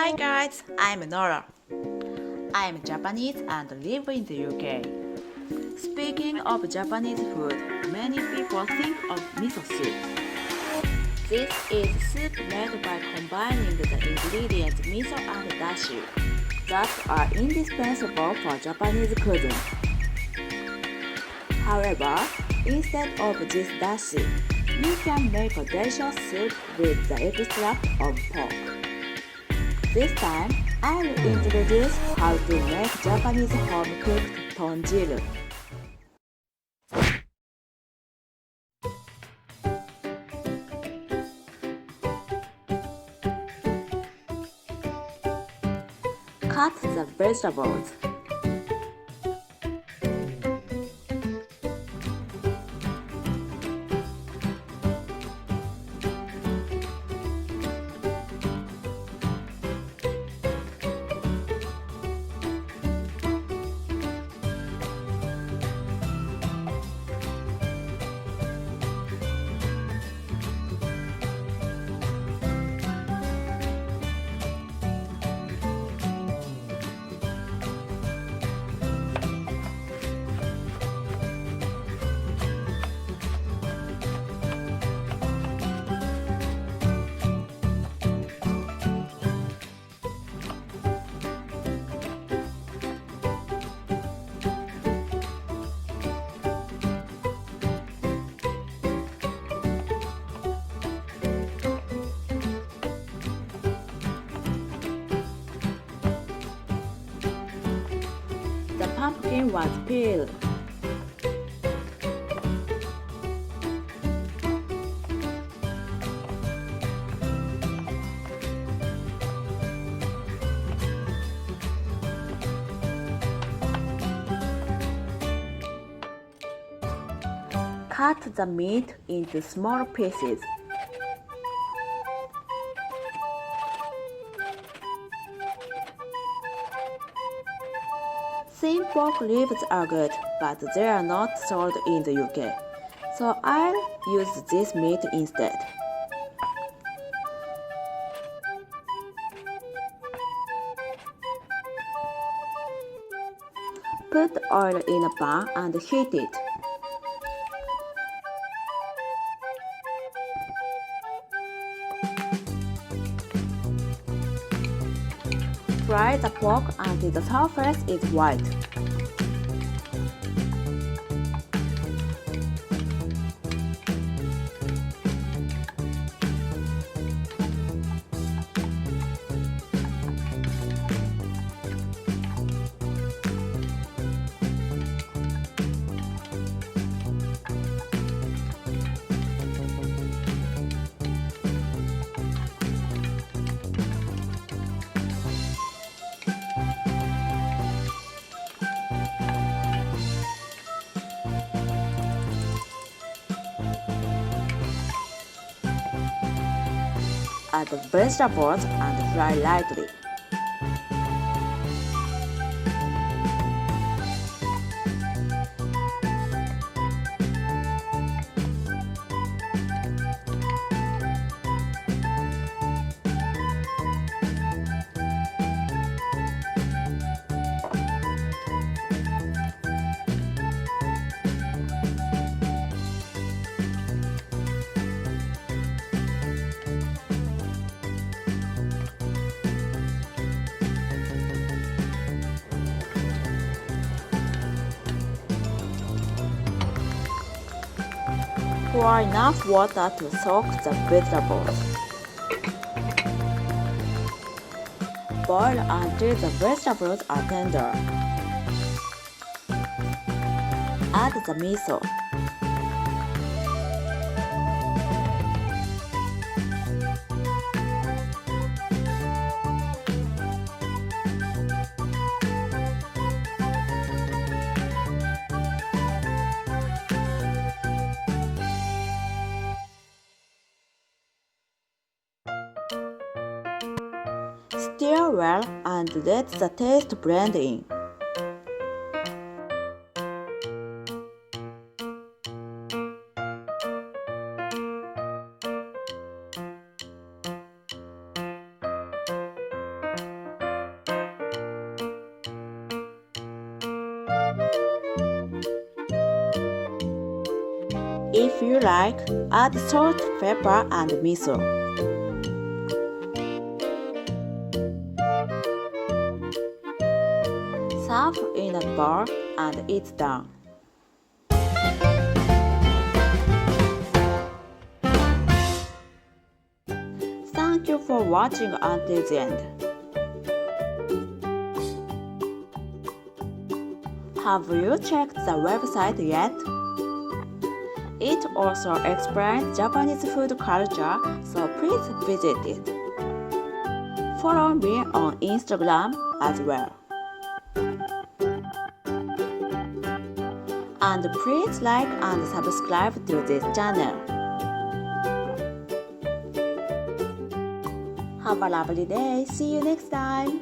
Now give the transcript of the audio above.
Hi guys, I'm Nora. I'm Japanese and live in the UK. Speaking of Japanese food, many people think of miso soup. This is soup made by combining the ingredients miso and dashi that are indispensable for Japanese cuisine. However, instead of this dashi, you can make a delicious soup with the extract of pork. This time, I will introduce how to make Japanese home-cooked tonjiru. Cut the vegetables. The pumpkin was peeled. Cut the meat into small pieces. Thin pork ribs are good, but they are not sold in the UK, so I'll use this meat instead. Put oil in a pan and heat it. Fry the pork until the surface is white. Add the vegetables and fry lightly. Pour enough water to soak the vegetables. Boil until the vegetables are tender. Add the miso. Stir well and let the taste blend in. If you like, add salt, pepper, and miso. Serve in a bowl and it's done. Thank you for watching until the end. Have you checked the website yet? It also explains Japanese food culture, so please visit it. Follow me on Instagram as well. And please like and subscribe to this channel. Have a lovely day. See you next time.